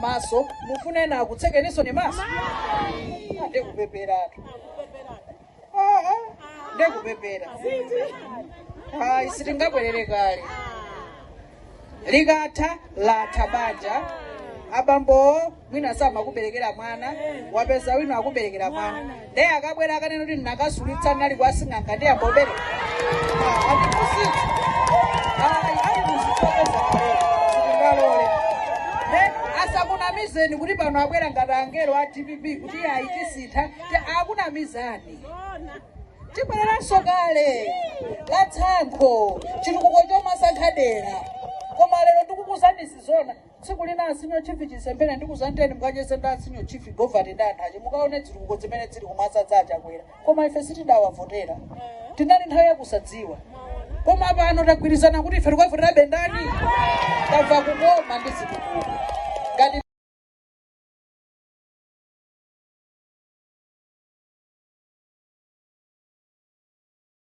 maso mufune na kutsekeniso ne maso ndekupepera ndekupepera sitingabwerere kale likatha latha banja abambo mwina samakuberekera mwana wapeza wino akuberekera mwana ndiye akabwera akanena kuti ndinakasulitsa nali kwasing'anga ndiye ambobereka sitingalole asakunamizeni kuti pano abwera ngati angelo a DPP kuti ayitisitha akunamizani tibwereranso kale latsankho chitukuko chomasankhadera koma lero ndikukuzani sizona tsiku lina asinyo chifi chisembere ndikuzandeni mukachese nda asinyo chifi govati ndandache mukaone zitukuko zimene zili kumasadza achakwera koma ife sitidawavotera tinali nthawi yakusadziwa koma pano tagwirizana kuti ife tikavotera bendani tabva kukoma ndi zitukuko